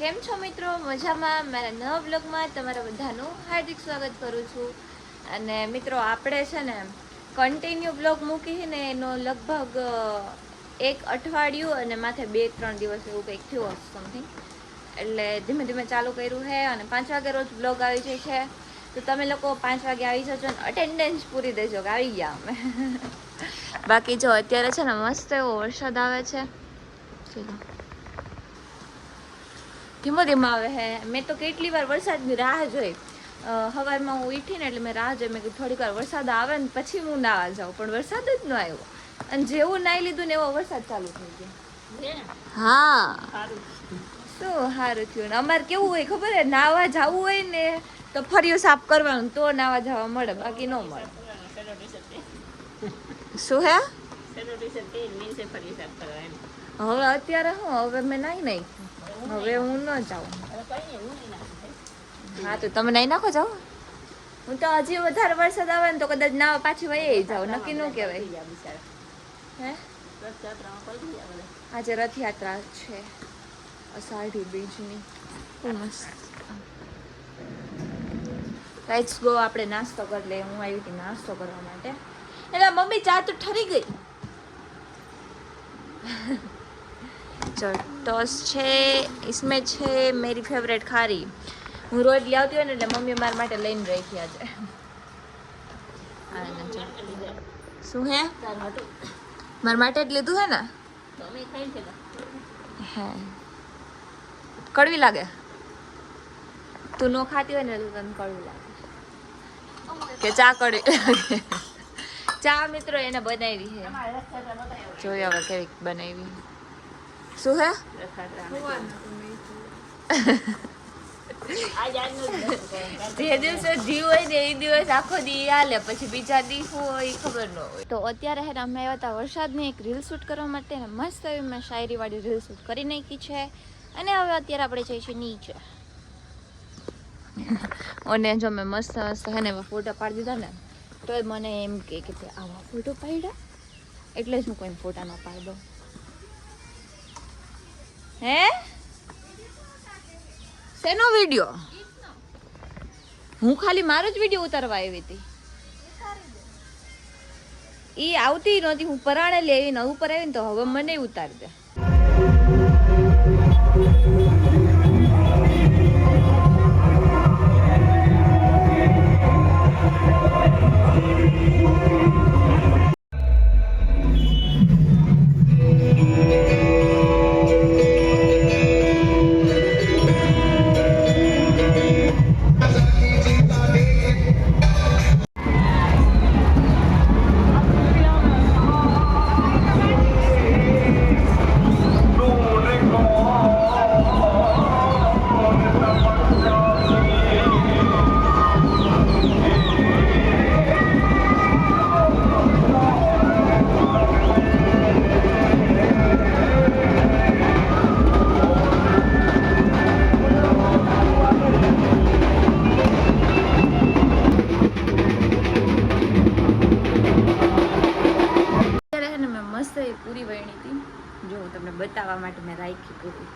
કેમ છો મિત્રો? મજામાં? મારા નવા બ્લોગમાં તમારા બધાનું હાર્દિક સ્વાગત કરું છું. અને મિત્રો આપણે છે ને કન્ટિન્યુ બ્લોગ મૂકી છે ને એનો લગભગ 1 અઠવાડિયું અને માથે 2-3 દિવસ એવું કંઈક થયું હશે સમથિંગ. એટલે ધીમે ધીમે ચાલુ કર્યું છે અને 5 વાગે રોજ બ્લોગ આવી જાય છે. તો તમે લોકો 5 વાગે આવી જજો અને અટેન્ડન્સ પૂરી દેજો કે આવી ગયા અમે. બાકી જો અત્યારે છે ને મસ્ત એવો વરસાદ આવે છે. ધીમો ધીમો આવે હે. મેં તો કેટલી વાર વરસાદની રાહ જોઈ. સવારમાં હું ઉઠી ને એટલે મેં રાહ જોઈ. મેં કીધું થોડીક વાર વરસાદ આવે ને પછી હું નાવા જાઉં, પણ વરસાદ જ ન આવ્યો. અને જેવું નાહી લીધું ને એવો વરસાદ ચાલુ થઈ ગયો. હા, શું સારું થયું. ને અમારે કેવું હોય ખબર હે, નાવા જવું હોય ને તો ફરિયું સાફ કરવાનું તો નાવા જવા મળે, બાકી ન મળે. શું હે? હવે અત્યારે હું હવે મેં નાઈ હવે હું ન જાઉં. હા તો તમે નાઈ નાખો જાઓ. હું તો હજી વધારે વરસાદ આવે ને તો કદાચ નાવા પાછી વહી જાઉં, નક્કી ન કહેવાય. હે આજે રથયાત્રા છે અષાઢી બીજની. મસ્ત. Let's go. આપણે નાસ્તો કરી લઈએ. હું આવી હતી નાસ્તો કરવા માટે. એટલે મમ્મી ચા તો ઠરી ગઈ. जो टोस्ट છે इसमें છે मेरी फेवरेट खारी. હું રોજ લાવતી હોય ને એટલે મમ્મી મારા માટે લઈને રાખી આજે. શું હે? મારા માટે જ લીધું હે ને. હે કડવી લાગે? તું નો ખાતી હોય ને તો તને કડવી લાગે કે ચા કડવી? ચા મિત્રો એને બનાવી છે, જોઈએ હવે કેવી બનાવી. શું હે? જે દિવસે જીવ હોય ને એ દિવસ આખો દી હાલે, પછી બીજા દી શું હોય ખબર ન હોય. તો અત્યારે હે અમે આવ્યા હતા વરસાદની એક રીલ શૂટ કરવા માટે ને મસ્ત એવી મેં શાયરીવાળી રીલ શૂટ કરી નાખી છે. અને હવે અત્યારે આપણે જઈએ છીએ નીચે. અને જો મેં મસ્ત મસ્ત હે ને ફોટા પાડી દીધા ને તો મને એમ કે તે આવા ફોટો પાડ્યા, એટલે જ હું કોઈને ફોટા ન પાડી દઉં. હે શેનો વિડીયો? હું ખાલી મારો જ વિડીયો ઉતારવા આવી હતી. એ આવતી નહોતી, હું પરાણે લેવી ને ઉપર આવી ને તો હવે મને ઉતારી દે. પૂરી વણી હતી, જો તમને બતાવવા માટે મેં રાખી પૂરી.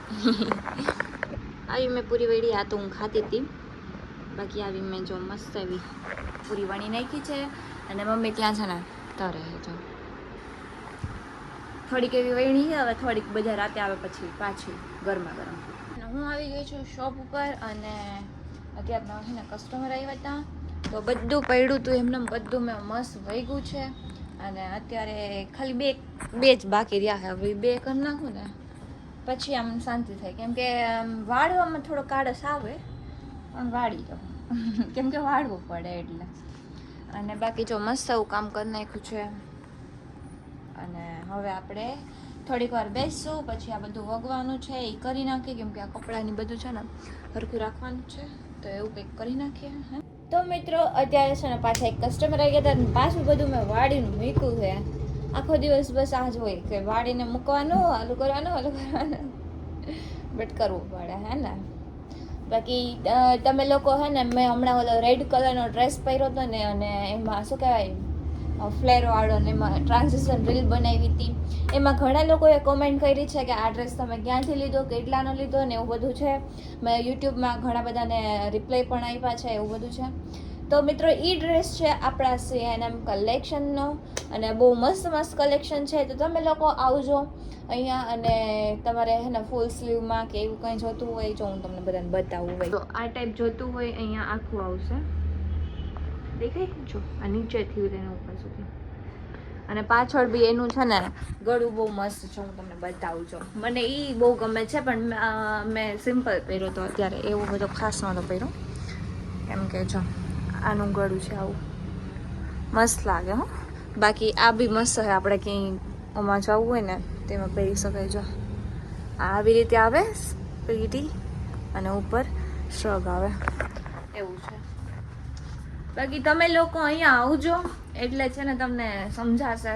આવી મેં પૂરી વણી, આ તો હું ખાતી હતી. બાકી આવી મેં જો મસ્ત એવી પૂરી વણી નાખી છે. અને મમ્મી ત્યાં છે ને તરે જો થોડીક એવી વણી છે. હવે થોડીક બધા રાતે આવે પછી પાછી ગરમા ગરમ. હું આવી ગઈ છું શોપ ઉપર અને અત્યારના છે ને કસ્ટમર આવ્યા હતા તો બધું પડ્યું હતું એમને બધું મેં મસ્ત વૈગું છે. અને અત્યારે ખાલી બે જ બાકી રહ્યા છે. હવે બે કરી નાખું ને પછી આમ શાંતિ થાય, કેમ કે વાળવામાં થોડો કાળસ આવે પણ વાળી દો કેમ કે વાળવું પડે એટલે. અને બાકી જો મસ્ત એવું કામ કરી નાખ્યું છે. અને હવે આપણે થોડીક વાર બેસશું, પછી આ બધું વગવાનું છે એ કરી નાખીએ, કેમ કે આ કપડાની બધું છે ને સરખું રાખવાનું છે, તો એવું કંઈક કરી નાખીએ. તો મિત્રો અત્યારે છે ને પાછા એક કસ્ટમર આવી ગયા હતા, પાછું બધું મેં વાળીનું મૂક્યું છે. આખો દિવસ બસ આ જ હોય કે વાળીને મૂકવાનું, આલું કરવાનું, બટ કરવું પડે હે ને. બાકી તમે લોકો હે ને મેં હમણાં ઓલો રેડ કલરનો ડ્રેસ પહેર્યો હતો ને અને એમાં શું કહેવાય ફ્લેરવાળો ને એમાં ટ્રાન્ઝિશન રીલ બનાવી હતી. એમાં ઘણા લોકોએ કોમેન્ટ કરી છે કે આ ડ્રેસ તમે ક્યાંથી લીધો, કેટલાનો લીધો ને એવું બધું છે. મેં યુટ્યુબમાં ઘણા બધાને રિપ્લાય પણ આપ્યા છે, એવું બધું છે. તો મિત્રો એ ડ્રેસ છે આપણા CNM કલેક્શનનો અને બહુ મસ્ત મસ્ત કલેક્શન છે. તો તમે લોકો આવજો અહીંયા, અને તમારે હે ને ફૂલ સ્લીવમાં કે એવું કંઈ જોતું હોય જો હું તમને બધાને બતાવું હોય તો આ ટાઈપ જોતું હોય અહીંયા આખું આવશે. દેખાય જો આ નીચેથી લઈને ઉપર સુધી, અને પાછળ બી એનું છે ને ગળું બહુ મસ્ત છે. હું તમને બતાવું છું. મને એ બહુ ગમે છે, પણ મેં સિમ્પલ પહેર્યો તો અત્યારે, એવું બધો ખાસ નહોતો પહેર્યો. કેમ કે જો આનું ગળું છે આવું મસ્ત લાગે હો. બાકી આ બી મસ્ત છે, આપણે ક્યાંય ઓમાં જવું હોય ને તેમાં પહેરી શકાય. જો આવી રીતે આવે પ્રીટી અને ઉપર શ્રગ આવે એવું છે. બાકી તમે લોકો અહીંયા આવજો એટલે છે ને તમને સમજાશે.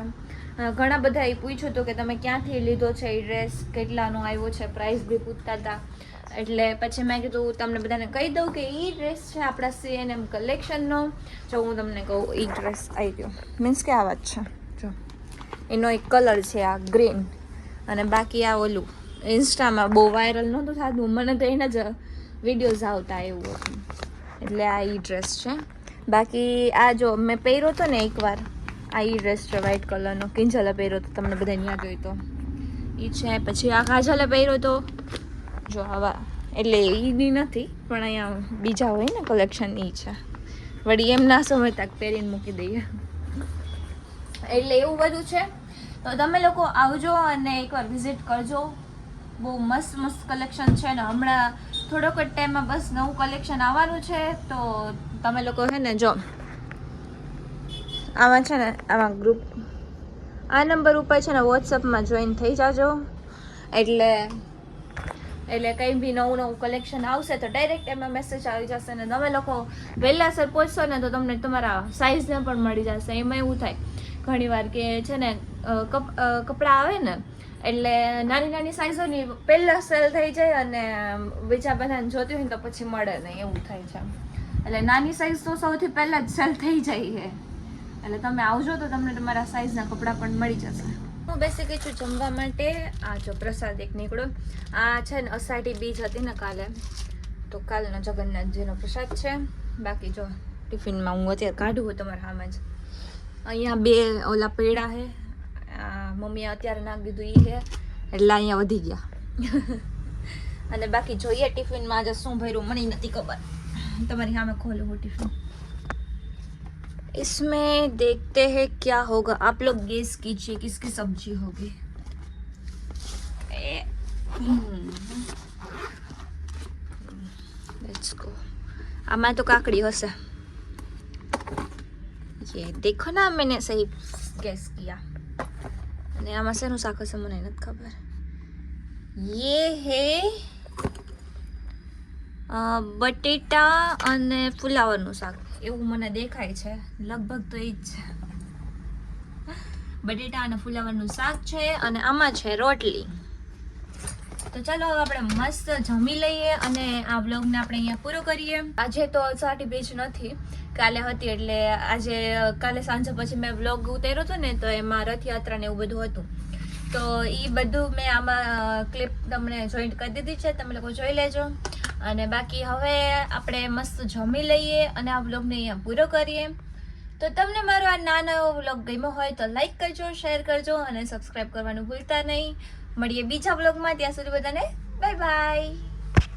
ઘણા બધા એ પૂછ્યું હતું કે તમે ક્યાંથી લીધો છે એ ડ્રેસ, કેટલાનો આવ્યો છે, પ્રાઇસ બી પૂછતા હતા. એટલે પછી મેં કીધું તમને બધાને કહી દઉં કે એ ડ્રેસ છે આપણા CNM કલેક્શનનો. જો હું તમને કહું, એ ડ્રેસ આવી ગયો મીન્સ કે આ વાત છે. જો એનો એક કલર છે આ ગ્રીન, અને બાકી આ ઓલું ઇન્સ્ટામાં બહુ વાયરલ નહોતું થતું, મને તો એના જ વિડીયોઝ આવતા એવું હતું. એટલે આ એ ડ્રેસ છે. બાકી આ જો મેં પહેર્યો હતો ને એકવાર, આ એ ડ્રેસ છે વ્હાઇટ કલરનો, કિંજલે પહેર્યો હતો, તમને બધાને યાદ હોય તો એ છે. પછી આ કાજલે પહેર્યો હતો જો આવા, એટલે એ બી નથી પણ અહીંયા બીજા હોય ને કલેક્શન એ છે. વળી એમ ના સમજતા પહેરીને મૂકી દઈએ, એટલે એવું બધું છે. તો તમે લોકો આવજો અને એકવાર વિઝિટ કરજો. બહુ મસ્ત મસ્ત કલેક્શન છે ને હમણાં થોડોક જ ટાઈમમાં બસ નવું કલેક્શન આવવાનું છે. તો તમે લોકો છે ને જો આમાં છે ને આમાં ગ્રુપ આ નંબર ઉપર છે ને વોટ્સઅપમાં જોઈન થઈ જાજો. એટલે કંઈ બી નવું નવું કલેક્શન આવશે તો ડાયરેક્ટ એમાં મેસેજ આવી જશે. ને તમે લોકો વહેલાસર પહોંચશો ને તો તમને તમારા સાઇઝને પણ મળી જશે. એમાં એવું થાય ઘણીવાર કે છે ને કપડાં આવે ને એટલે નાની નાની સાઇઝોની પહેલાં સેલ થઈ જાય અને બીજા બધાને જોતી હોય ને તો પછી મળે નહીં, એવું થાય છે. એટલે નાની સાઇઝ તો સૌથી પહેલાં જ સેલ થઈ જાય છે. એટલે તમે આવજો તો તમને તમારા સાઇઝના કપડાં પણ મળી જશે. હું બેસી ગઈ છું જમવા માટે. આ જો પ્રસાદ એક નીકળ્યો. આ છે ને અષાઢી બીજ હતી ને કાલે, તો કાલનો જગન્નાથજીનો પ્રસાદ છે. બાકી જો ટિફિનમાં હું અત્યારે કાઢું હોય તમારા સામે જ. અહીંયા 2 ઓલા પેડા છે, મમ્મીએ અત્યારે નાખી દીધું એ છે, એટલે અહીંયા વધી ગયા. અને બાકી જોઈએ ટિફિનમાં આજે શું ભર્યું મને નથી ખબર. તમારી સામે ખોલું હું ટિફિન. इसमें देखते हैं क्या होगा, आप लोग गेस कीजिए किसकी सब्जी होगी. Let's go. आमा तो काकड़ी हसे. ये देखो ना मैंने सही गेस किया. અને આમાં શેનું શાક હશે મને નથી ખબર. ये है બટેટા અને ફુલાવરનું શાક એવું મને દેખાય છે. લગભગ તો એ જ છે. બટેટા અને ફુલાવરનું શાક છે અને આમાં છે રોટલી. તો ચાલો હવે આપણે મસ્ત જમી લઈએ અને આ વ્લોગને આપણે અહીંયા પૂરો કરીએ. આજે તો અષાઢી બીજ નથી, કાલે હતી. એટલે આજે કાલે સાંજે પછી મેં વ્લોગ ઉતાર્યો હતો ને તો એમાં રથયાત્રા ને એવું બધું હતું. તો એ બધું મેં આમાં ક્લિપ તમને જોઈન્ટ કરી દીધી છે, તમે લોકો જોઈ લેજો. અને બાકી હવે આપણે મસ્ત જમી લઈએ અને આ વ્લોગને અહીંયા પૂરો કરીએ. તો તમને મારો આ નાનો એવો વ્લોગ ગમ્યો હોય તો લાઈક કરજો, શેર કરજો અને સબસ્ક્રાઈબ કરવાનું ભૂલતા નહીં. મળીએ બીજા વ્લોગમાં. ત્યાં સુધી બધાને બાય બાય.